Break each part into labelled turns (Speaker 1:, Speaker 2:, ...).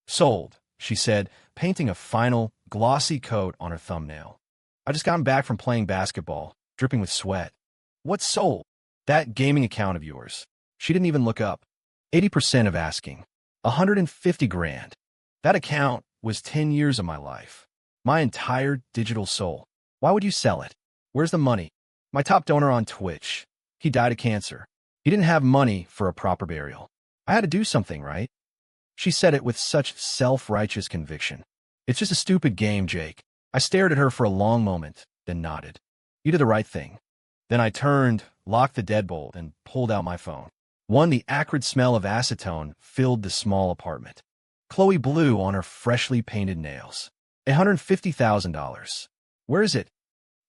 Speaker 1: Sold, she said, painting a final, glossy coat on her thumbnail. I just gotten back from playing basketball, dripping with sweat. What's sold? That gaming account of yours. She didn't even look up. 80% of asking. 150 grand. That account was 10 years of my life. My entire digital soul. Why would you sell it? Where's the money? My top donor on Twitch. He died of cancer. He didn't have money for a proper burial. I had to do something, right? She said it with such self-righteous conviction. It's just a stupid game, Jake. I stared at her for a long moment, then nodded. You did the right thing. Then I turned, locked the deadbolt, and pulled out my phone. The acrid smell of acetone filled the small apartment. Chloe blew on her freshly painted nails. $150,000. Where is it?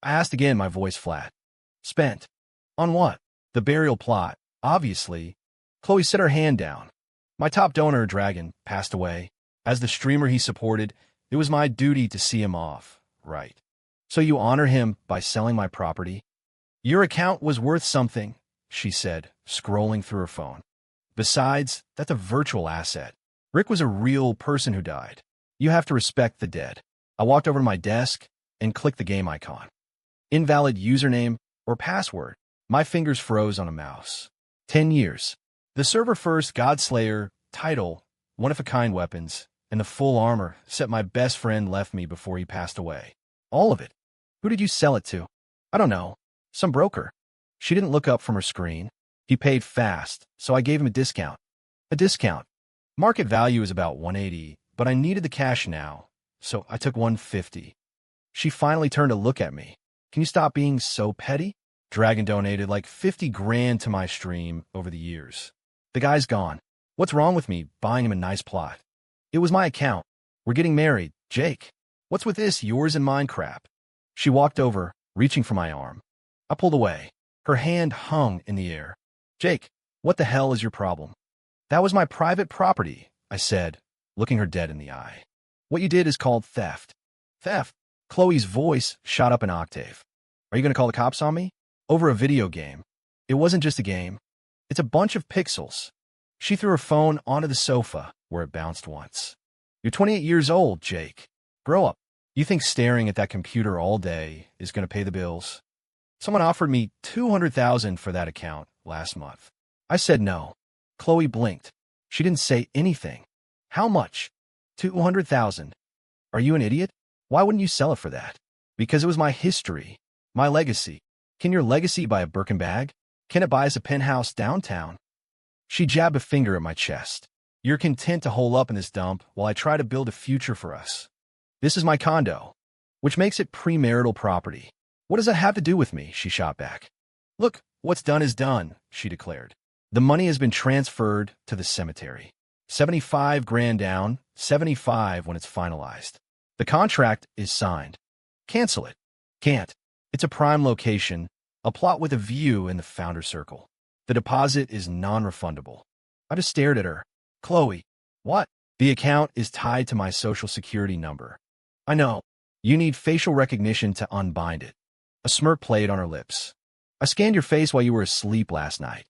Speaker 1: I asked again, my voice flat. Spent. On what? The burial plot, obviously. Chloe set her hand down. My top donor, Dragon, passed away. As the streamer he supported, it was my duty to see him off, right? So you honor him by selling my property? Your account was worth something, she said, scrolling through her phone. Besides, that's a virtual asset. Rick was a real person who died. You have to respect the dead. I walked over to my desk and clicked the game icon. Invalid username or password. My fingers froze on a mouse. 10 years. The server first Godslayer, title, one-of-a-kind weapons, and the full armor set my best friend left me before he passed away. All of it. Who did you sell it to? I don't know. Some broker. She didn't look up from her screen. He paid fast, so I gave him a discount. A discount. Market value is about 180, but I needed the cash now, so I took 150. She finally turned to look at me. Can you stop being so petty? Dragon donated like 50 grand to my stream over the years. The guy's gone. What's wrong with me buying him a nice plot? It was my account. We're getting married, Jake. What's with this yours and mine crap? She walked over, reaching for my arm. I pulled away. Her hand hung in the air. Jake, what the hell is your problem? That was my private property, I said, looking her dead in the eye. What you did is called theft. Theft? Chloe's voice shot up an octave. Are you going to call the cops on me? Over a video game. It wasn't just a game. It's a bunch of pixels. She threw her phone onto the sofa, where it bounced once. You're 28 years old, Jake. Grow up. You think staring at that computer all day is going to pay the bills? Someone offered me $200,000 for that account last month. I said no. Chloe blinked. She didn't say anything. How much? $200,000. Are you an idiot? Why wouldn't you sell it for that? Because it was my history, my legacy. Can your legacy buy a Birkin bag? Can it buy us a penthouse downtown? She jabbed a finger at my chest. You're content to hole up in this dump while I try to build a future for us. This is my condo, which makes it premarital property. What does that have to do with me? She shot back. Look, what's done is done, she declared. The money has been transferred to the cemetery. 75 grand down, 75 when it's finalized. The contract is signed. Cancel it. Can't. It's a prime location, a plot with a view in the founder circle. The deposit is non-refundable. I just stared at her. Chloe, what? The account is tied to my social security number. I know. You need facial recognition to unbind it. A smirk played on her lips. I scanned your face while you were asleep last night.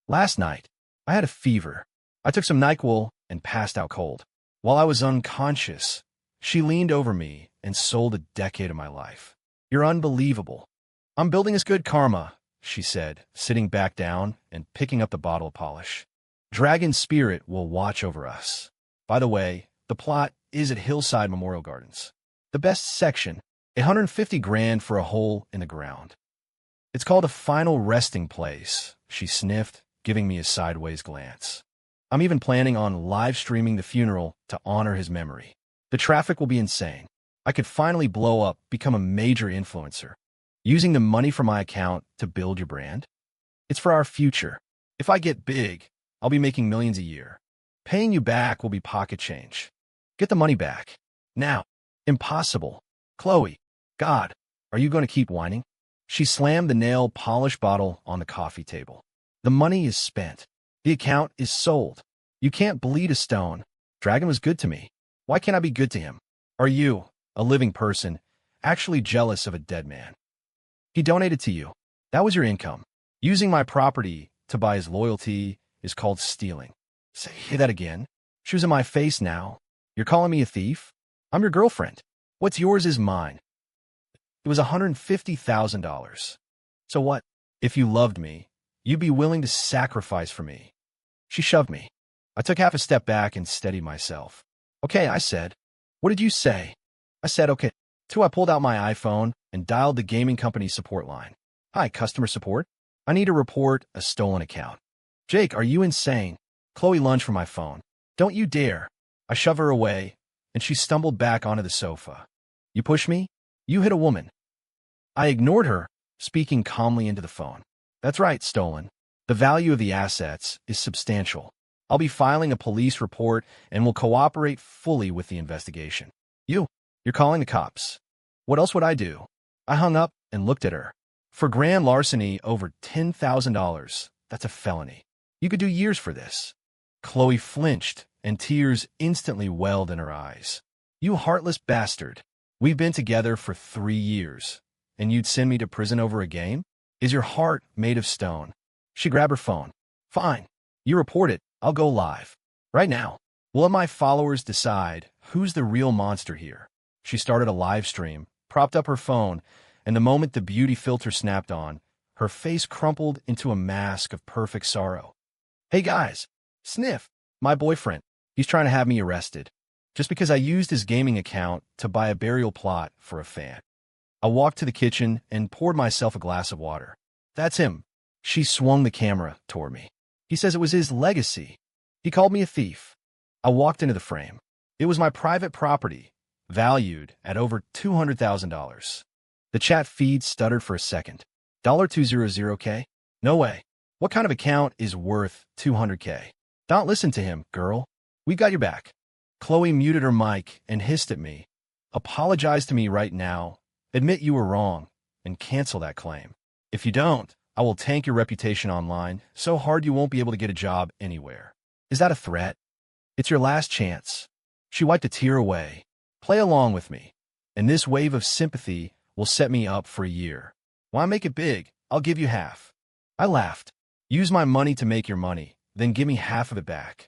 Speaker 1: Last night, I had a fever. I took some NyQuil and passed out cold. While I was unconscious, she leaned over me and sold a decade of my life. You're unbelievable. I'm building us good karma, she said, sitting back down and picking up the bottle of polish. Dragon Spirit will watch over us. By the way, the plot is at Hillside Memorial Gardens. The best section, 150 grand for a hole in the ground. It's called a final resting place, she sniffed, giving me a sideways glance. I'm even planning on live streaming the funeral to honor his memory. The traffic will be insane. I could finally blow up, become a major influencer. Using the money from my account to build your brand? It's for our future. If I get big, I'll be making millions a year. Paying you back will be pocket change. Get the money back. Now. Impossible. Chloe. God, are you going to keep whining? She slammed the nail polish bottle on the coffee table. The money is spent. The account is sold. You can't bleed a stone. Dragon was good to me. Why can't I be good to him? Are you, a living person, actually jealous of a dead man? He donated to you. That was your income. Using my property to buy his loyalty is called stealing. Say that again. She was in my face now. You're calling me a thief? I'm your girlfriend. What's yours is mine. It was $150,000. So what? If you loved me, you'd be willing to sacrifice for me. She shoved me. I took half a step back and steadied myself. Okay, I said. What did you say? I said okay. I pulled out my iPhone and dialed the gaming company's support line. Hi, customer support. I need to report a stolen account. Jake, are you insane? Chloe lunged for my phone. Don't you dare. I shoved her away, and she stumbled back onto the sofa. You push me? You hit a woman. I ignored her, speaking calmly into the phone. That's right, stolen. The value of the assets is substantial. I'll be filing a police report and will cooperate fully with the investigation. You're calling the cops. What else would I do? I hung up and looked at her. For grand larceny over $10,000, that's a felony. You could do years for this. Chloe flinched, and tears instantly welled in her eyes. You heartless bastard. We've been together for 3 years, and you'd send me to prison over a game? Is your heart made of stone? She grabbed her phone. Fine. You report it. I'll go live. Right now. We'll let my followers decide who's the real monster here. She started a live stream, propped up her phone, and the moment the beauty filter snapped on, her face crumpled into a mask of perfect sorrow. Hey guys, Sniff, my boyfriend. He's trying to have me arrested, just because I used his gaming account to buy a burial plot for a fan. I walked to the kitchen and poured myself a glass of water. That's him. She swung the camera toward me. He says it was his legacy. He called me a thief. I walked into the frame. It was my private property, valued at over $200,000. The chat feed stuttered for a second. $200K? No way. What kind of account is worth $200K? Don't listen to him, girl. We got your back. Chloe muted her mic and hissed at me. Apologize to me right now. Admit you were wrong and cancel that claim. If you don't, I will tank your reputation online so hard you won't be able to get a job anywhere. Is that a threat? It's your last chance. She wiped a tear away. Play along with me, and this wave of sympathy will set me up for a year. Why make it big? I'll give you half. I laughed. Use my money to make your money, then give me half of it back.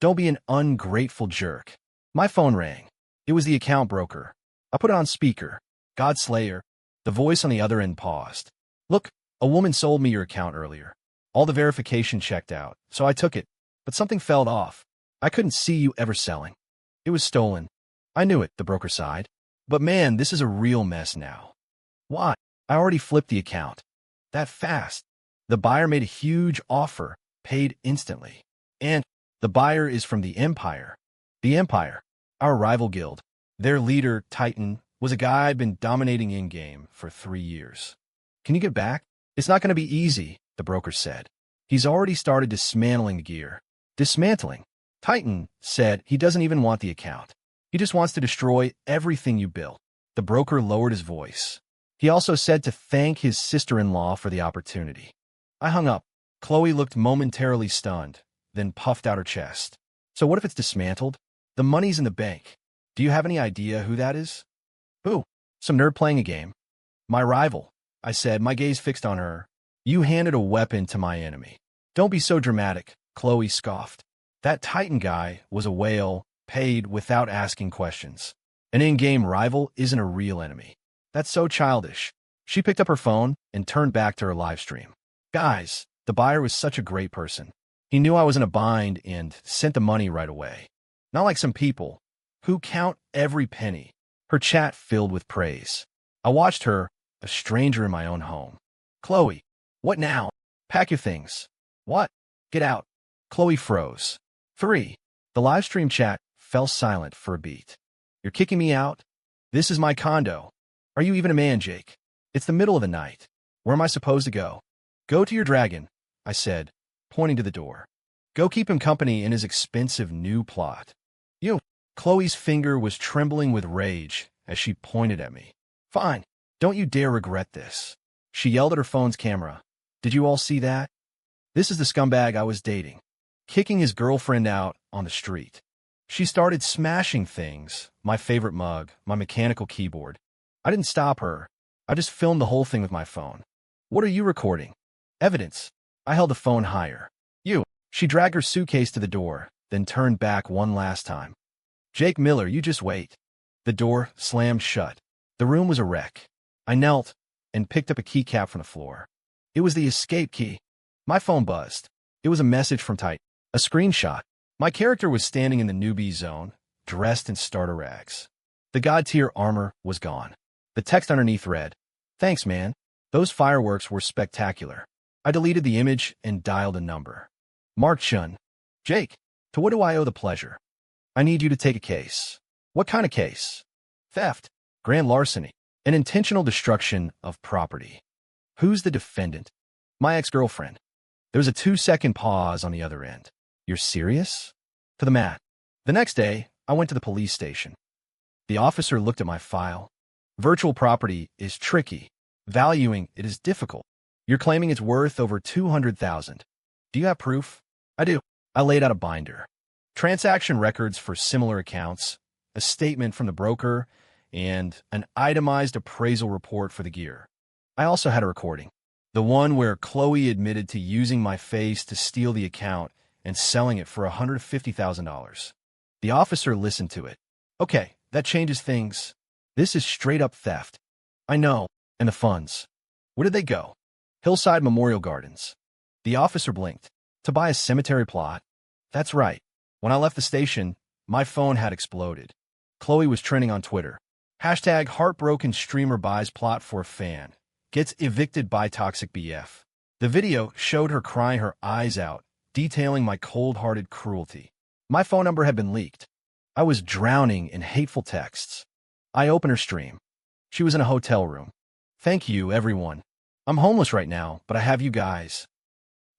Speaker 1: Don't be an ungrateful jerk. My phone rang. It was the account broker. I put it on speaker. Godslayer. The voice on the other end paused. Look, a woman sold me your account earlier. All the verification checked out, so I took it, but something fell off. I couldn't see you ever selling. It was stolen. I knew it, the broker sighed. But man, this is a real mess now. Why? I already flipped the account. That fast. The buyer made a huge offer, paid instantly. And the buyer is from the Empire. The Empire, our rival guild. Their leader, Titan, was a guy I'd been dominating in-game for 3 years. Can you get back? It's not going to be easy, the broker said. He's already started dismantling the gear. Dismantling? Titan said he doesn't even want the account. He just wants to destroy everything you built. The broker lowered his voice. He also said to thank his sister-in-law for the opportunity. I hung up. Chloe looked momentarily stunned, then puffed out her chest. So what if it's dismantled? The money's in the bank. Do you have any idea who that is? Who? Some nerd playing a game. My rival, I said, my gaze fixed on her. You handed a weapon to my enemy. Don't be so dramatic, Chloe scoffed. That Titan guy was a whale, paid without asking questions. An in-game rival isn't a real enemy. That's so childish. She picked up her phone and turned back to her live stream. Guys, the buyer was such a great person. He knew I was in a bind and sent the money right away. Not like some people who count every penny. Her chat filled with praise. I watched her, a stranger in my own home. Chloe, what now? Pack your things. What? Get out. Chloe froze. 3. The live stream chat fell silent for a beat. You're kicking me out? This is my condo. Are you even a man, Jake? It's the middle of the night. Where am I supposed to go? Go to your dragon, I said, pointing to the door. Go keep him company in his expensive new plot. You. Chloe's finger was trembling with rage as she pointed at me. Fine. Don't you dare regret this. She yelled at her phone's camera. Did you all see that? This is the scumbag I was dating, kicking his girlfriend out on the street. She started smashing things, my favorite mug, my mechanical keyboard. I didn't stop her. I just filmed the whole thing with my phone. What are you recording? Evidence. I held the phone higher. You. She dragged her suitcase to the door, then turned back one last time. Jake Miller, you just wait. The door slammed shut. The room was a wreck. I knelt and picked up a keycap from the floor. It was the escape key. My phone buzzed. It was a message from Titan. A screenshot. My character was standing in the newbie zone, dressed in starter rags. The god-tier armor was gone. The text underneath read, "Thanks, man. Those fireworks were spectacular." I deleted the image and dialed a number. Mark Chun. Jake, to what do I owe the pleasure? I need you to take a case. What kind of case? Theft, grand larceny, and intentional destruction of property. Who's the defendant? My ex-girlfriend. There was a 2-second pause on the other end. You're serious? To the mat. The next day, I went to the police station. The officer looked at my file. Virtual property is tricky. Valuing it is difficult. You're claiming it's worth over $200,000. Do you have proof? I do. I laid out a binder. Transaction records for similar accounts, a statement from the broker, and an itemized appraisal report for the gear. I also had a recording. The one where Chloe admitted to using my face to steal the account and selling it for $150,000. The officer listened to it. Okay, that changes things. This is straight-up theft. I know. And the funds. Where did they go? Hillside Memorial Gardens. The officer blinked. To buy a cemetery plot? That's right. When I left the station, my phone had exploded. Chloe was trending on Twitter. Hashtag heartbroken streamer buys plot for fan. Gets evicted by toxic BF. The video showed her crying her eyes out, detailing my cold-hearted cruelty. My phone number had been leaked. I was drowning in hateful texts. I opened her stream. She was in a hotel room. Thank you, everyone. I'm homeless right now, but I have you guys.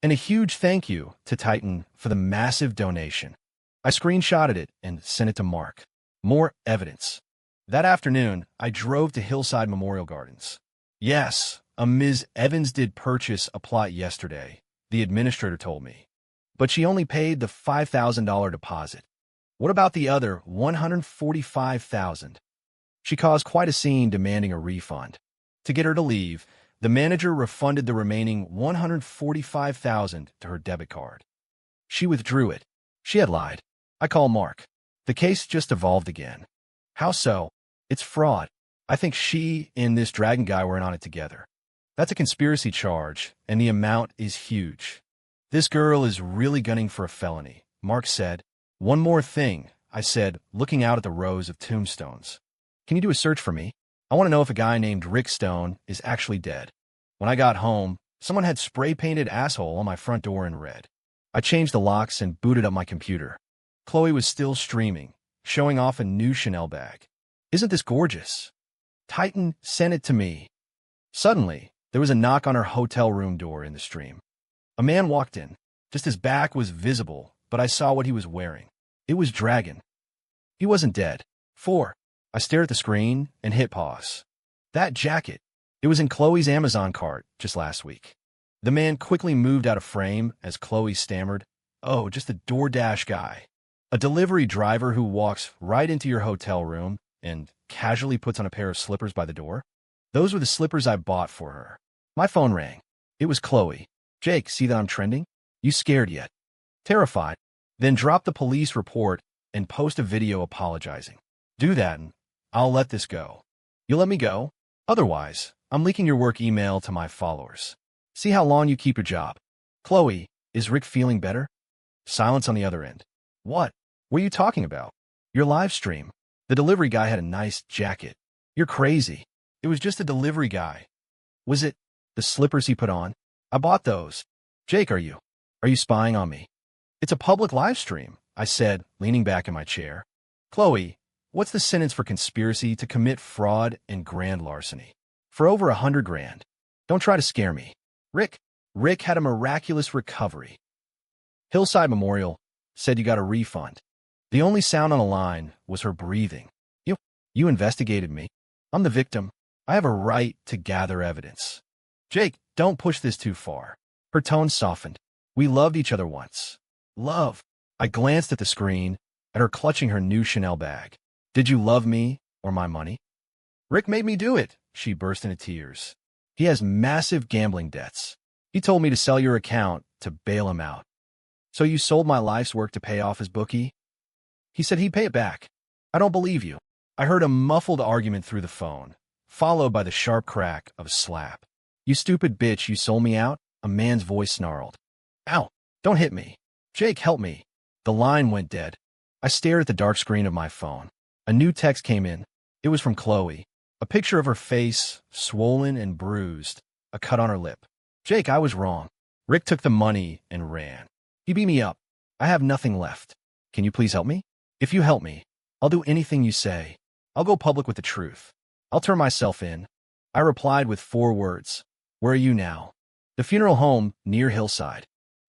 Speaker 1: And a huge thank you to Titan for the massive donation. I screenshotted it and sent it to Mark. More evidence. That afternoon, I drove to Hillside Memorial Gardens. Yes, a Ms. Evans did purchase a plot yesterday, the administrator told me. But she only paid the $5,000 deposit. What about the other $145,000? She caused quite a scene demanding a refund. To get her to leave, the manager refunded the remaining $145,000 to her debit card. She withdrew it. She had lied. I called Mark. The case just evolved again. How so? It's fraud. I think she and this dragon guy were in on it together. That's a conspiracy charge, and the amount is huge. This girl is really gunning for a felony, Mark said. One more thing, I said, looking out at the rows of tombstones. Can you do a search for me? I want to know if a guy named Rick Stone is actually dead. When I got home, someone had spray-painted asshole on my front door in red. I changed the locks and booted up my computer. Chloe was still streaming, showing off a new Chanel bag. Isn't this gorgeous? Titan sent it to me. Suddenly, there was a knock on her hotel room door in the stream. A man walked in. Just his back was visible, but I saw what he was wearing. It was Dragon. He wasn't dead. 4. I stared at the screen and hit pause. That jacket. It was in Chloe's Amazon cart just last week. The man quickly moved out of frame as Chloe stammered, "Oh, just a DoorDash guy. A delivery driver who walks right into your hotel room and casually puts on a pair of slippers by the door." Those were the slippers I bought for her. My phone rang. It was Chloe. "Jake, see that I'm trending? You scared yet?" Terrified. Then drop the police report and post a video apologizing. Do that and I'll let this go. You'll let me go? Otherwise, I'm leaking your work email to my followers. See how long you keep your job. Chloe, is Rick feeling better? Silence on the other end. What? What are you talking about? Your live stream. The delivery guy had a nice jacket. You're crazy. It was just a delivery guy. Was it the slippers he put on? I bought those. Jake, are you spying on me? It's a public live stream, I said, leaning back in my chair. Chloe, what's the sentence for conspiracy to commit fraud and grand larceny? For over $100,000. Don't try to scare me. Rick had a miraculous recovery. Hillside Memorial said you got a refund. The only sound on the line was her breathing. You investigated me. I'm the victim. I have a right to gather evidence. Jake, don't push this too far. Her tone softened. We loved each other once. Love. I glanced at the screen, at her clutching her new Chanel bag. Did you love me or my money? Rick made me do it. She burst into tears. He has massive gambling debts. He told me to sell your account to bail him out. So you sold my life's work to pay off his bookie? He said he'd pay it back. I don't believe you. I heard a muffled argument through the phone, followed by the sharp crack of a slap. You stupid bitch, you sold me out? A man's voice snarled. Ow! Don't hit me. Jake, help me. The line went dead. I stared at the dark screen of my phone. A new text came in. It was from Chloe. A picture of her face, swollen and bruised, a cut on her lip. Jake, I was wrong. Rick took the money and ran. He beat me up. I have nothing left. Can you please help me? If you help me, I'll do anything you say. I'll go public with the truth. I'll turn myself in. I replied with 4 words. Where are you now? The funeral home near Hillside.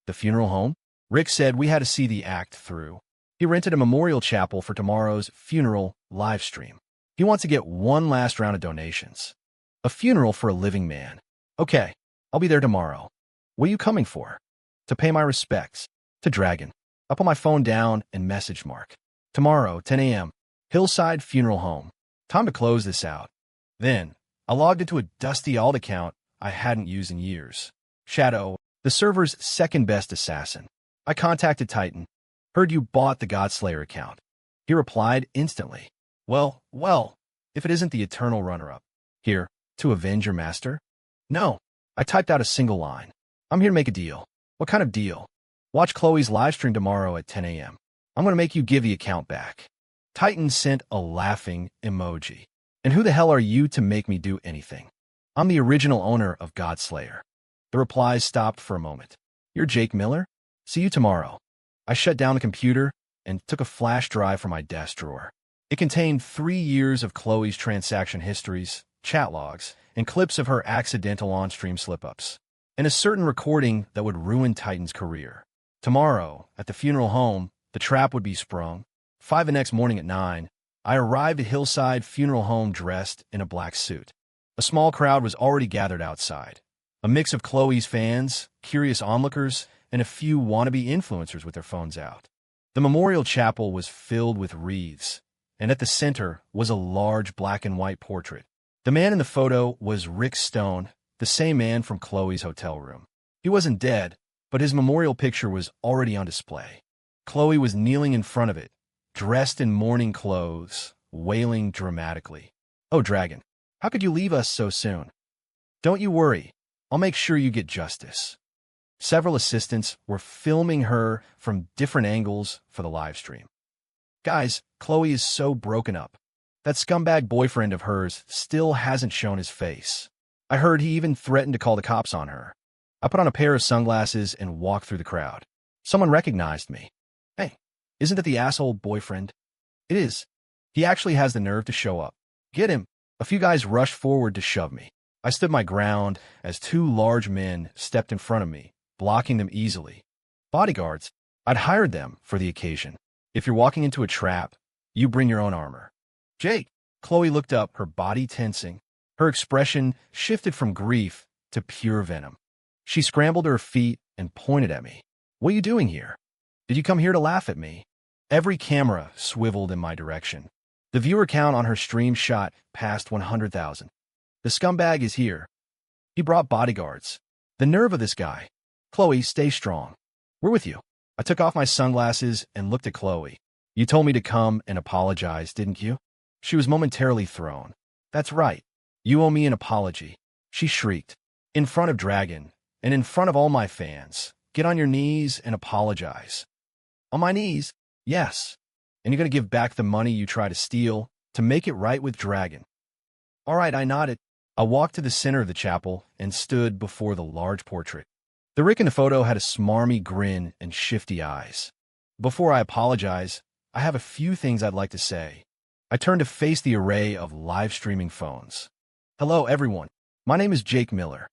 Speaker 1: The funeral home? Rick said we had to see the act through. He rented a memorial chapel for tomorrow's funeral live stream. He wants to get one last round of donations. A funeral for a living man. Okay, I'll be there tomorrow. What are you coming for? To pay my respects. To Dragon. I put my phone down and messaged Mark. Tomorrow, 10 a.m., Hillside Funeral Home. Time to close this out. Then, I logged into a dusty alt account I hadn't used in years. Shadow, the server's second-best assassin. I contacted Titan. Heard you bought the Godslayer account. He replied instantly. Well, if it isn't the eternal runner-up. Here, to avenge your master? No. I typed out a single line. I'm here to make a deal. What kind of deal? Watch Chloe's livestream tomorrow at 10 a.m. I'm going to make you give the account back. Titan sent a laughing emoji. And who the hell are you to make me do anything? I'm the original owner of Godslayer. The replies stopped for a moment. You're Jake Miller? See you tomorrow. I shut down the computer and took a flash drive from my desk drawer. It contained 3 years of Chloe's transaction histories, chat logs, and clips of her accidental on-stream slip-ups, and a certain recording that would ruin Titan's career. Tomorrow, at the funeral home, the trap would be sprung. 5 the next morning at 9, I arrived at Hillside Funeral Home dressed in a black suit. A small crowd was already gathered outside. A mix of Chloe's fans, curious onlookers, and a few wannabe influencers with their phones out. The memorial chapel was filled with wreaths, and at the center was a large black and white portrait. The man in the photo was Rick Stone, the same man from Chloe's hotel room. He wasn't dead, but his memorial picture was already on display. Chloe was kneeling in front of it, dressed in mourning clothes, wailing dramatically. Oh, Dragon, how could you leave us so soon? Don't you worry. I'll make sure you get justice. Several assistants were filming her from different angles for the live stream. Guys, Chloe is so broken up. That scumbag boyfriend of hers still hasn't shown his face. I heard he even threatened to call the cops on her. I put on a pair of sunglasses and walked through the crowd. Someone recognized me. Hey, isn't it the asshole boyfriend? It is. He actually has the nerve to show up. Get him. A few guys rushed forward to shove me. I stood my ground as 2 large men stepped in front of me, blocking them easily. Bodyguards. I'd hired them for the occasion. If you're walking into a trap, you bring your own armor. Jake. Chloe looked up, her body tensing. Her expression shifted from grief to pure venom. She scrambled to her feet and pointed at me. What are you doing here? Did you come here to laugh at me? Every camera swiveled in my direction. The viewer count on her stream shot past 100,000. The scumbag is here. He brought bodyguards. The nerve of this guy. Chloe, stay strong. We're with you. I took off my sunglasses and looked at Chloe. You told me to come and apologize, didn't you? She was momentarily thrown. That's right. You owe me an apology. She shrieked. In front of Dragon, and in front of all my fans. Get on your knees and apologize. On my knees? Yes. And you're going to give back the money you try to steal to make it right with Dragon. All right, I nodded. I walked to the center of the chapel and stood before the large portrait. The Rick in the photo had a smarmy grin and shifty eyes. Before I apologize, I have a few things I'd like to say. I turned to face the array of live streaming phones. Hello, everyone. My name is Jake Miller.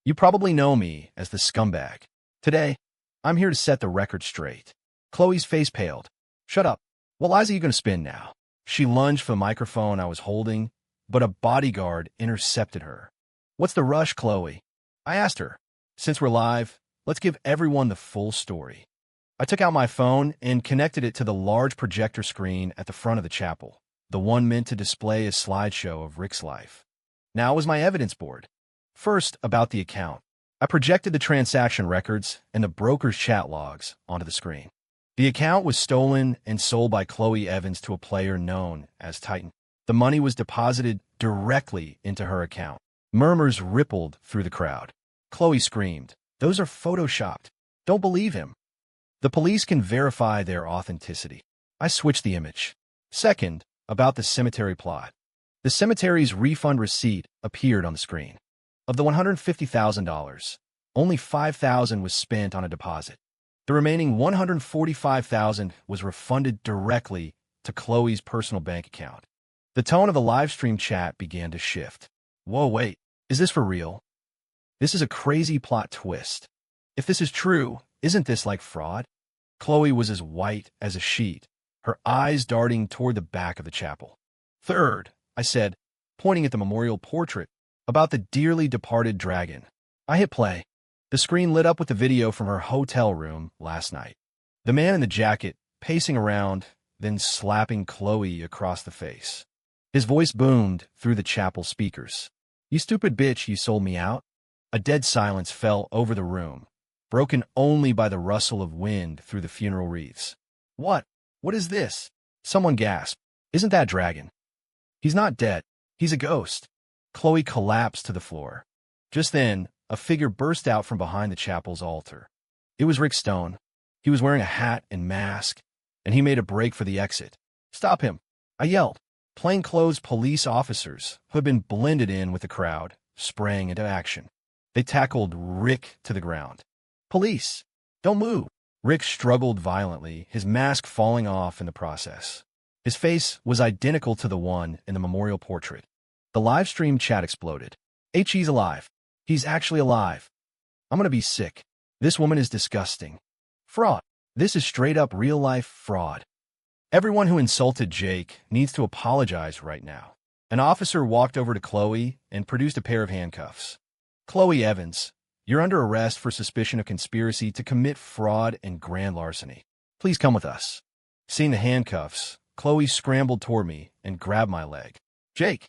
Speaker 1: You probably know me as the scumbag. Today, I'm here to set the record straight. Chloe's face paled. Shut up. What lies are you going to spin now? She lunged for the microphone I was holding, but a bodyguard intercepted her. What's the rush, Chloe? I asked her. Since we're live, let's give everyone the full story. I took out my phone and connected it to the large projector screen at the front of the chapel, the one meant to display a slideshow of Rick's life. Now was my evidence board. First, about the account. I projected the transaction records and the broker's chat logs onto the screen. The account was stolen and sold by Chloe Evans to a player known as Titan. The money was deposited directly into her account. Murmurs rippled through the crowd. Chloe screamed, "Those are photoshopped. Don't believe him." The police can verify their authenticity. I switched the image. Second, about the cemetery plot. The cemetery's refund receipt appeared on the screen. Of the $150,000, only $5,000 was spent on a deposit. The remaining $145,000 was refunded directly to Chloe's personal bank account. The tone of the live stream chat began to shift. Whoa, wait, is this for real? This is a crazy plot twist. If this is true, isn't this like fraud? Chloe was as white as a sheet, her eyes darting toward the back of the chapel. Third, I said, pointing at the memorial portrait, about the dearly departed dragon. I hit play. The screen lit up with the video from her hotel room last night. The man in the jacket pacing around, then slapping Chloe across the face. His voice boomed through the chapel speakers. "You stupid bitch, you sold me out." A dead silence fell over the room, broken only by the rustle of wind through the funeral wreaths. What? What is this? Someone gasped. "Isn't that dragon?" "He's not dead. He's a ghost." Chloe collapsed to the floor. Just then, a figure burst out from behind the chapel's altar. It was Rick Stone. He was wearing a hat and mask, and he made a break for the exit. "Stop him!" I yelled. Plainclothes police officers, who had been blended in with the crowd, sprang into action. They tackled Rick to the ground. "Police! Don't move!" Rick struggled violently, his mask falling off in the process. His face was identical to the one in the memorial portrait. The live stream chat exploded. "He's alive. He's actually alive. I'm gonna be sick. This woman is disgusting. Fraud. This is straight-up real-life fraud. Everyone who insulted Jake needs to apologize right now." An officer walked over to Chloe and produced a pair of handcuffs. "Chloe Evans, you're under arrest for suspicion of conspiracy to commit fraud and grand larceny. Please come with us." Seeing the handcuffs, Chloe scrambled toward me and grabbed my leg. Jake,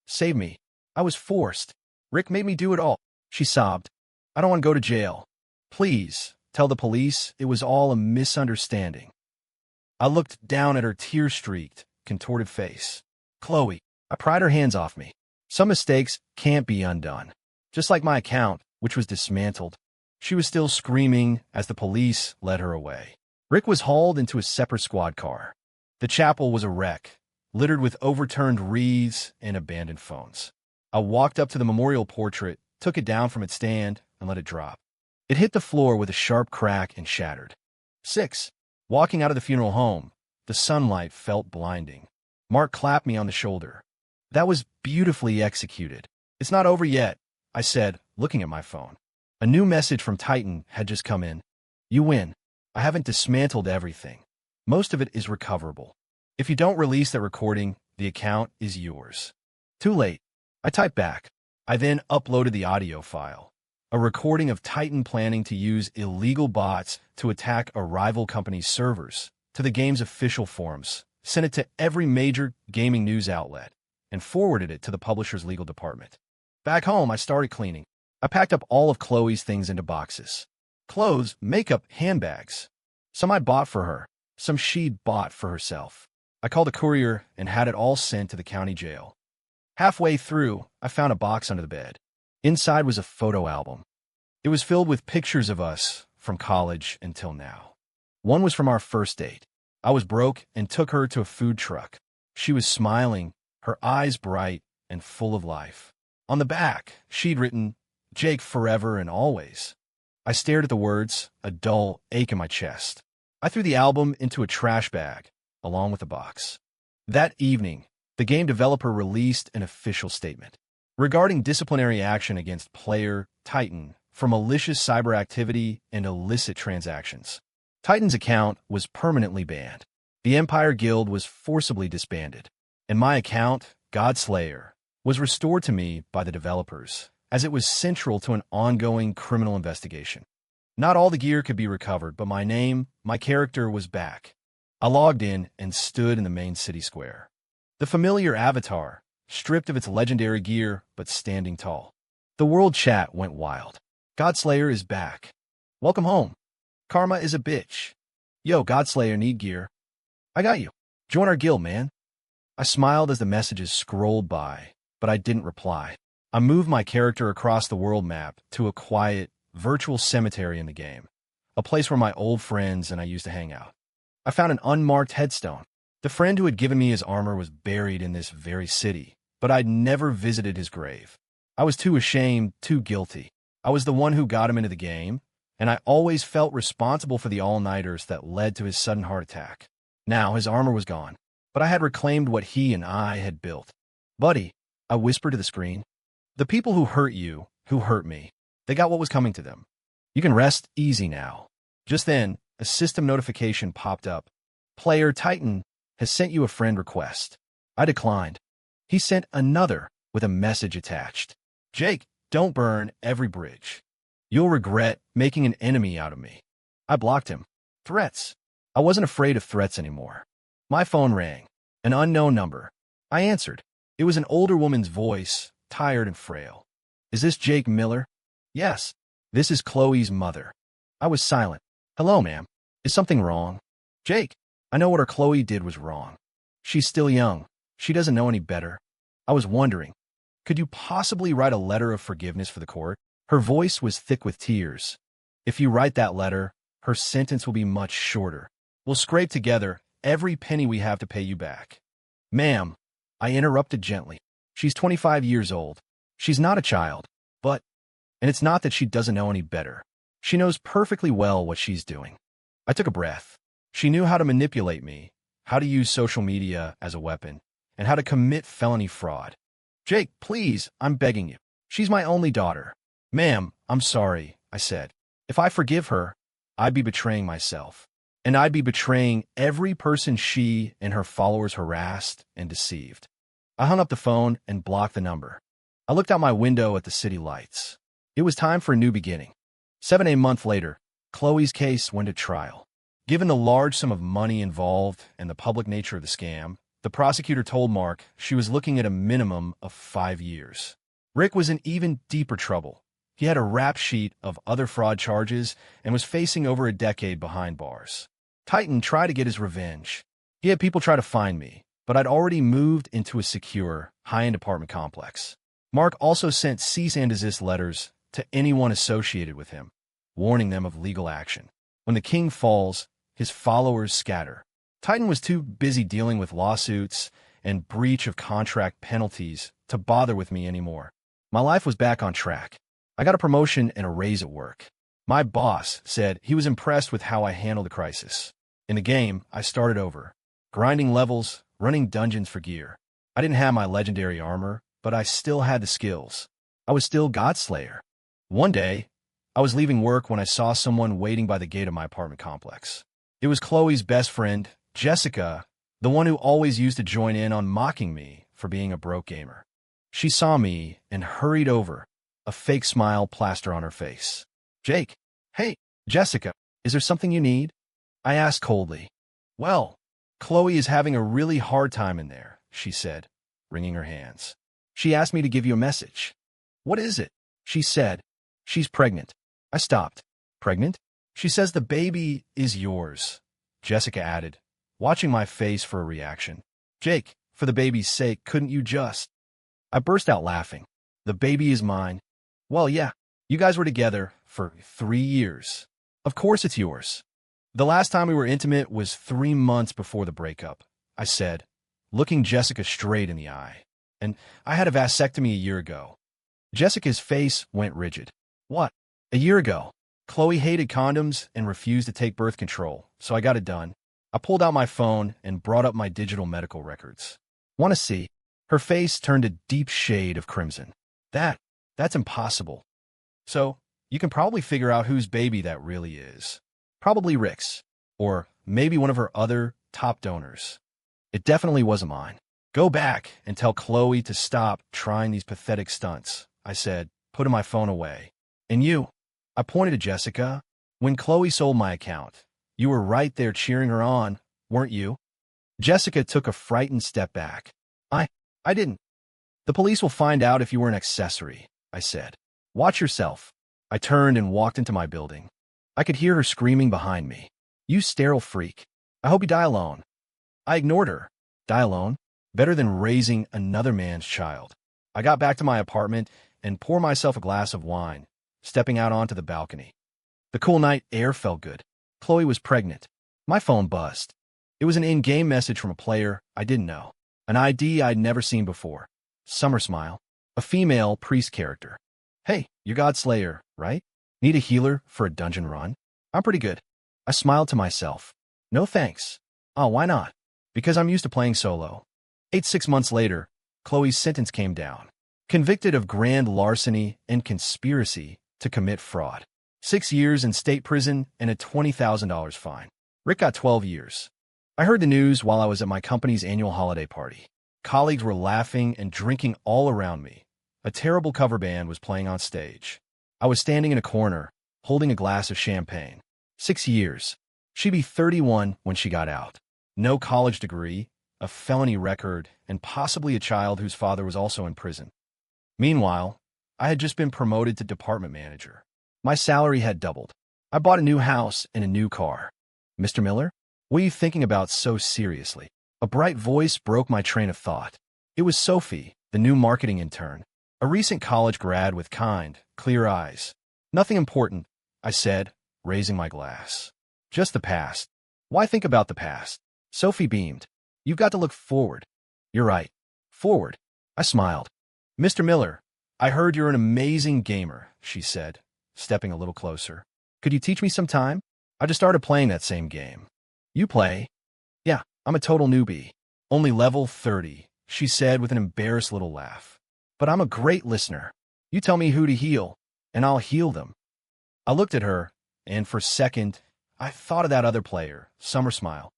Speaker 1: save me. I was forced. Rick made me do it all." She sobbed. "I don't want to go to jail. Please, tell the police it was all a misunderstanding." I looked down at her tear-streaked, contorted face. "Chloe," I pried her hands off me. "Some mistakes can't be undone. Just like my account, which was dismantled." She was still screaming as the police led her away. Rick was hauled into a separate squad car. The chapel was a wreck, littered with overturned wreaths and abandoned phones. I walked up to the memorial portrait, took it down from its stand, and let it drop. It hit the floor with a sharp crack and shattered. 6. Walking out of the funeral home, the sunlight felt blinding. Mark clapped me on the shoulder. "That was beautifully executed." "It's not over yet," I said, looking at my phone. A new message from Titan had just come in. "You win. I haven't dismantled everything. Most of it is recoverable. If you don't release that recording, the account is yours." "Too late." I typed back. I then uploaded the audio file. A recording of Titan planning to use illegal bots to attack a rival company's servers, to the game's official forums, sent it to every major gaming news outlet, and forwarded it to the publisher's legal department. Back home, I started cleaning. I packed up all of Chloe's things into boxes. Clothes, makeup, handbags. Some I bought for her, some she'd bought for herself. I called a courier and had it all sent to the county jail. Halfway through, I found a box under the bed. Inside was a photo album. It was filled with pictures of us from college until now. One was from our first date. I was broke and took her to a food truck. She was smiling, her eyes bright and full of life. On the back, she'd written, "Jake forever and always." I stared at the words, a dull ache in my chest. I threw the album into a trash bag, along with the box. That evening, the game developer released an official statement regarding disciplinary action against player Titan for malicious cyber activity and illicit transactions. Titan's account was permanently banned. The Empire Guild was forcibly disbanded, and my account, Godslayer, was restored to me by the developers, as it was central to an ongoing criminal investigation. Not all the gear could be recovered, but my name, my character was back. I logged in and stood in the main city square. The familiar avatar, stripped of its legendary gear, but standing tall. The world chat went wild. Godslayer is back. Welcome home. Karma is a bitch. Yo, Godslayer need gear. I got you. Join our guild, man. I smiled as the messages scrolled by, but I didn't reply. I moved my character across the world map to a quiet, virtual cemetery in the game, a place where my old friends and I used to hang out. I found an unmarked headstone. The friend who had given me his armor was buried in this very city, but I'd never visited his grave. I was too ashamed, too guilty. I was the one who got him into the game, and I always felt responsible for the all-nighters that led to his sudden heart attack. Now his armor was gone, but I had reclaimed what he and I had built. Buddy, I whispered to the screen, the people who hurt you, who hurt me, they got what was coming to them. You can rest easy now. Just then, a system notification popped up. Player Titan has sent you a friend request. I declined. He sent another with a message attached. Jake, don't burn every bridge. You'll regret making an enemy out of me. I blocked him. Threats. I wasn't afraid of threats anymore. My phone rang. An unknown number. I answered. It was an older woman's voice, tired and frail. Is this Jake Miller? Yes. This is Chloe's mother. I was silent. Hello, ma'am. Is something wrong? Jake, I know what our Chloe did was wrong. She's still young. She doesn't know any better. I was wondering, could you possibly write a letter of forgiveness for the court? Her voice was thick with tears. If you write that letter, her sentence will be much shorter. We'll scrape together every penny we have to pay you back. Ma'am, I interrupted gently. She's 25 years old. She's not a child, and it's not that she doesn't know any better. She knows perfectly well what she's doing. I took a breath. She knew how to manipulate me, how to use social media as a weapon, and how to commit felony fraud. Jake, please, I'm begging you. She's my only daughter. Ma'am, I'm sorry, I said. If I forgive her, I'd be betraying myself. And I'd be betraying every person she and her followers harassed and deceived. I hung up the phone and blocked the number. I looked out my window at the city lights. It was time for a new beginning. 7 months later, Chloe's case went to trial. Given the large sum of money involved and the public nature of the scam, the prosecutor told Mark she was looking at a minimum of 5 years. Rick was in even deeper trouble. He had a rap sheet of other fraud charges and was facing over a decade behind bars. Titan tried to get his revenge. He had people try to find me, but I'd already moved into a secure, high-end apartment complex. Mark also sent cease and desist letters to anyone associated with him, warning them of legal action. When the king falls, his followers scatter. Titan was too busy dealing with lawsuits and breach of contract penalties to bother with me anymore. My life was back on track. I got a promotion and a raise at work. My boss said he was impressed with how I handled the crisis. In the game, I started over, grinding levels, running dungeons for gear. I didn't have my legendary armor, but I still had the skills. I was still Godslayer. One day, I was leaving work when I saw someone waiting by the gate of my apartment complex. It was Chloe's best friend, Jessica, the one who always used to join in on mocking me for being a broke gamer. She saw me and hurried over, a fake smile plastered on her face. Jake, hey, Jessica, is there something you need? I asked coldly. Well, Chloe is having a really hard time in there, she said, wringing her hands. She asked me to give you a message. What is it? She said. She's pregnant. I stopped. Pregnant? She says the baby is yours, Jessica added, watching my face for a reaction. Jake, for the baby's sake, couldn't you just... I burst out laughing. The baby is mine. Well, yeah, you guys were together for 3 years. Of course it's yours. The last time we were intimate was 3 months before the breakup, I said, looking Jessica straight in the eye. And I had a vasectomy a year ago. Jessica's face went rigid. What? A year ago? Chloe hated condoms and refused to take birth control, so I got it done. I pulled out my phone and brought up my digital medical records. Want to see? Her face turned a deep shade of crimson. That's impossible. So, you can probably figure out whose baby that really is. Probably Rick's. Or maybe one of her other top donors. It definitely wasn't mine. Go back and tell Chloe to stop trying these pathetic stunts, I said, putting my phone away. And you, I pointed to Jessica. When Chloe sold my account, you were right there cheering her on, weren't you? Jessica took a frightened step back. I didn't. The police will find out if you were an accessory, I said. Watch yourself. I turned and walked into my building. I could hear her screaming behind me. You sterile freak. I hope you die alone. I ignored her. Die alone? Better than raising another man's child. I got back to my apartment and poured myself a glass of wine, stepping out onto the balcony. The cool night air felt good. Chloe was pregnant. My phone buzzed. It was an in-game message from a player I didn't know. An ID I'd never seen before. Summer Smile. A female priest character. Hey, you're Godslayer, right? Need a healer for a dungeon run? I'm pretty good. I smiled to myself. No thanks. Oh, why not? Because I'm used to playing solo. 6 months later, Chloe's sentence came down. Convicted of grand larceny and conspiracy to commit fraud. 6 years in state prison and a $20,000 fine. Rick got 12 years. I heard the news while I was at my company's annual holiday party. Colleagues were laughing and drinking all around me. A terrible cover band was playing on stage. I was standing in a corner, holding a glass of champagne. 6 years. She'd be 31 when she got out. No college degree, a felony record, and possibly a child whose father was also in prison. Meanwhile, I had just been promoted to department manager. My salary had doubled. I bought a new house and a new car. Mr. Miller? What are you thinking about so seriously? A bright voice broke my train of thought. It was Sophie, the new marketing intern, a recent college grad with kind, clear eyes. Nothing important, I said, raising my glass. Just the past. Why think about the past? Sophie beamed. You've got to look forward. You're right. Forward. I smiled. Mr. Miller, I heard you're an amazing gamer, she said, stepping a little closer. Could you teach me some time? I just started playing that same game. You play? Yeah, I'm a total newbie. Only level 30, she said with an embarrassed little laugh. But I'm a great listener. You tell me who to heal, and I'll heal them. I looked at her, and for a second, I thought of that other player, Summer Smile.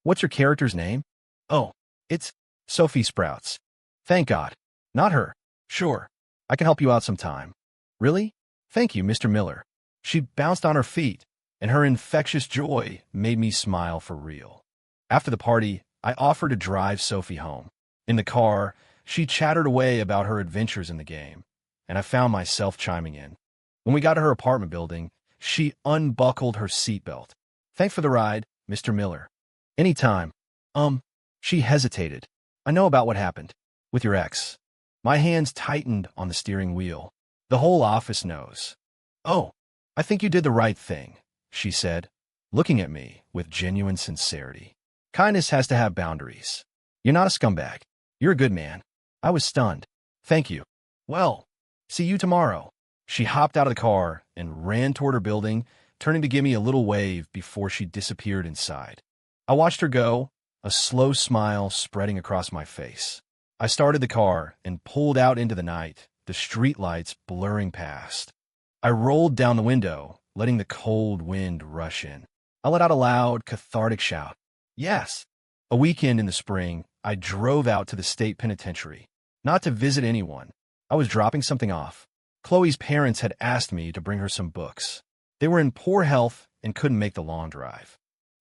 Speaker 1: What's your character's name? Oh, it's Sophie Sprouts. Thank God. Not her. Sure, I can help you out sometime. Really? Thank you, Mr. Miller. She bounced on her feet, and her infectious joy made me smile for real. After the party, I offered to drive Sophie home. In the car, she chattered away about her adventures in the game, and I found myself chiming in. When we got to her apartment building, she unbuckled her seatbelt. Thanks for the ride, Mr. Miller. Anytime. She hesitated. I know about what happened. With your ex. My hands tightened on the steering wheel. The whole office knows. Oh, I think you did the right thing, she said, looking at me with genuine sincerity. Kindness has to have boundaries. You're not a scumbag. You're a good man. I was stunned. Thank you. Well, see you tomorrow. She hopped out of the car and ran toward her building, turning to give me a little wave before she disappeared inside. I watched her go, a slow smile spreading across my face. I started the car and pulled out into the night, the streetlights blurring past. I rolled down the window, letting the cold wind rush in. I let out a loud, cathartic shout. Yes. A weekend in the spring, I drove out to the state penitentiary. Not to visit anyone. I was dropping something off. Chloe's parents had asked me to bring her some books. They were in poor health and couldn't make the long drive.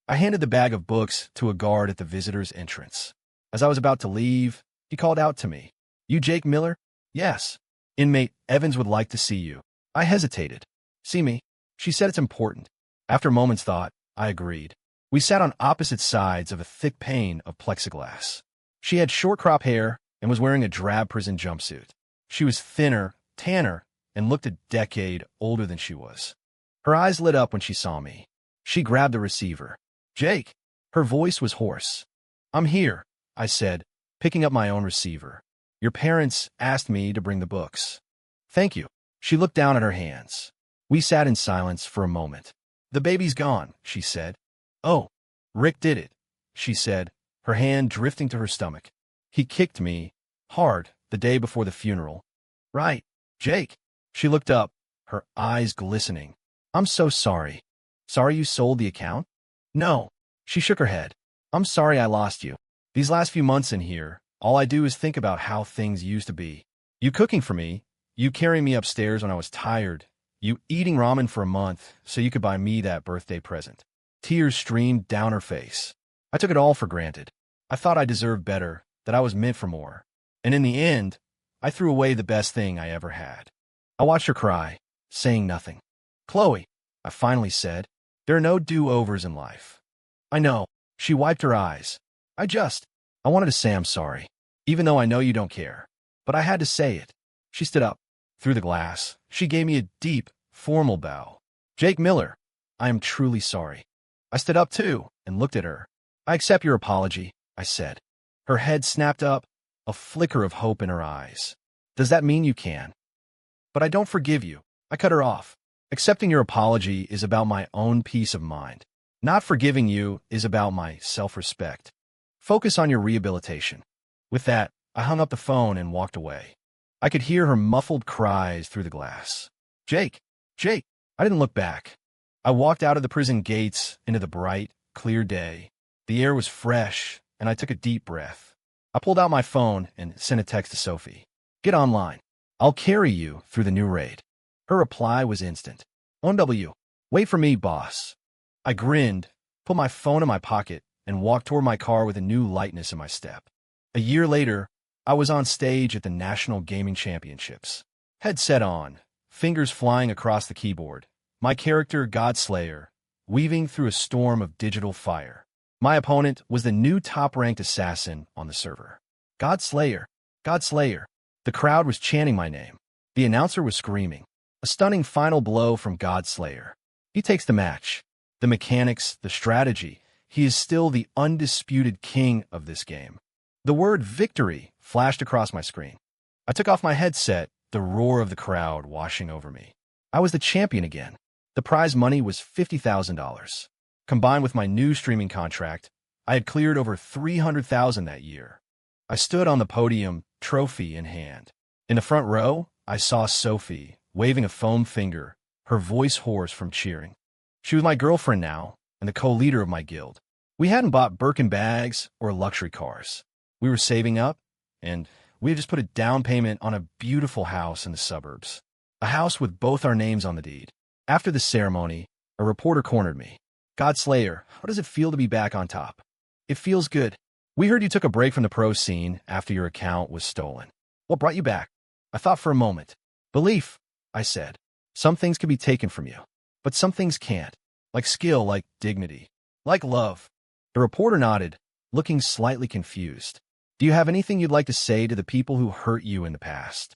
Speaker 1: I handed the bag of books to a guard at the visitor's entrance. As I was about to leave, he called out to me. You Jake Miller? Yes. Inmate Evans would like to see you. I hesitated. See me? She said it's important. After a moment's thought, I agreed. We sat on opposite sides of a thick pane of plexiglass. She had short crop hair and was wearing a drab prison jumpsuit. She was thinner, tanner, and looked a decade older than she was. Her eyes lit up when she saw me. She grabbed the receiver. Jake! Her voice was hoarse. I'm here, I said, picking up my own receiver. Your parents asked me to bring the books. Thank you. She looked down at her hands. We sat in silence for a moment. The baby's gone, she said. Oh, Rick did it, she said, her hand drifting to her stomach. He kicked me, hard, the day before the funeral. Right, Jake. She looked up, her eyes glistening. I'm so sorry. Sorry you sold the account? No. She shook her head. I'm sorry I lost you. These last few months in here, all I do is think about how things used to be. You cooking for me, you carrying me upstairs when I was tired, you eating ramen for a month so you could buy me that birthday present. Tears streamed down her face. I took it all for granted. I thought I deserved better, that I was meant for more. And in the end, I threw away the best thing I ever had. I watched her cry, saying nothing. Chloe, I finally said, there are no do-overs in life. I know. She wiped her eyes. I wanted to say I'm sorry, even though I know you don't care. But I had to say it. She stood up. Through the glass, she gave me a deep, formal bow. Jake Miller, I am truly sorry. I stood up too and looked at her. I accept your apology, I said. Her head snapped up, a flicker of hope in her eyes. Does that mean you can? But I don't forgive you. I cut her off. Accepting your apology is about my own peace of mind. Not forgiving you is about my self-respect. Focus on your rehabilitation. With that, I hung up the phone and walked away. I could hear her muffled cries through the glass. Jake! Jake! I didn't look back. I walked out of the prison gates into the bright, clear day. The air was fresh, and I took a deep breath. I pulled out my phone and sent a text to Sophie. Get online. I'll carry you through the new raid. Her reply was instant. On W. Wait for me, boss. I grinned, put my phone in my pocket, and walked toward my car with a new lightness in my step. A year later, I was on stage at the National Gaming Championships. Headset on, fingers flying across the keyboard. My character, Godslayer, weaving through a storm of digital fire. My opponent was the new top-ranked assassin on the server. Godslayer, Godslayer. The crowd was chanting my name. The announcer was screaming. A stunning final blow from Godslayer. He takes the match. The mechanics, the strategy. He is still the undisputed king of this game. The word victory flashed across my screen. I took off my headset, the roar of the crowd washing over me. I was the champion again. The prize money was $50,000. Combined with my new streaming contract, I had cleared over $300,000 that year. I stood on the podium, trophy in hand. In the front row, I saw Sophie, waving a foam finger, her voice hoarse from cheering. She was my girlfriend now, and the co-leader of my guild. We hadn't bought Birkin bags or luxury cars. We were saving up, and we had just put a down payment on a beautiful house in the suburbs. A house with both our names on the deed. After the ceremony, a reporter cornered me. Godslayer, how does it feel to be back on top? It feels good. We heard you took a break from the pro scene after your account was stolen. What brought you back? I thought for a moment. Belief, I said. Some things can be taken from you, but some things can't. Like skill, like dignity, like love. The reporter nodded, looking slightly confused. Do you have anything you'd like to say to the people who hurt you in the past?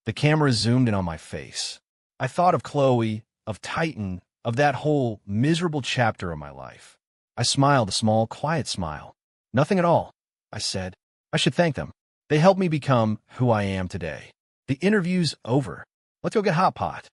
Speaker 1: The camera zoomed in on my face. I thought of Chloe, of Titan, of that whole miserable chapter of my life. I smiled a small, quiet smile. Nothing at all, I said. I should thank them. They helped me become who I am today. The interview's over. Let's go get hot pot.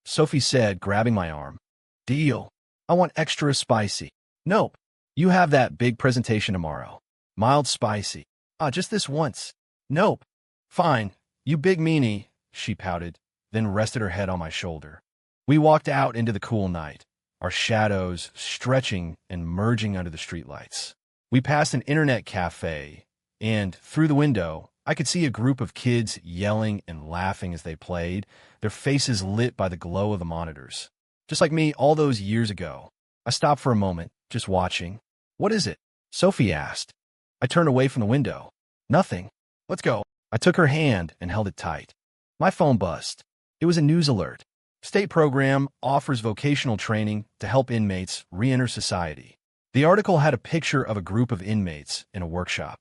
Speaker 1: Sophie said, grabbing my arm. Deal. I want extra spicy. Nope. You have that big presentation tomorrow. Mild spicy. Just this once. Nope. Fine. You big meanie, she pouted, then rested her head on my shoulder. We walked out into the cool night, our shadows stretching and merging under the streetlights. We passed an internet cafe, and through the window, I could see a group of kids yelling and laughing as they played, their faces lit by the glow of the monitors. Just like me all those years ago. I stopped for a moment, just watching. What is it? Sophie asked. I turned away from the window. Nothing. Let's go. I took her hand and held it tight. My phone buzzed. It was a news alert. State program offers vocational training to help inmates re-enter society. The article had a picture of a group of inmates in a workshop.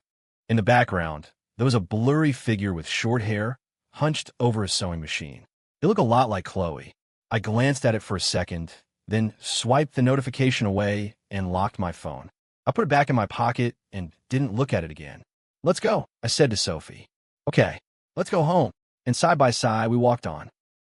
Speaker 1: In the background, there was a blurry figure with short hair, hunched over a sewing machine. It looked a lot like Chloe. I glanced at it for a second, then swiped the notification away and locked my phone. I put it back in my pocket and didn't look at it again. Let's go, I said to Sophie. Okay, let's go home. And side by side, we walked on.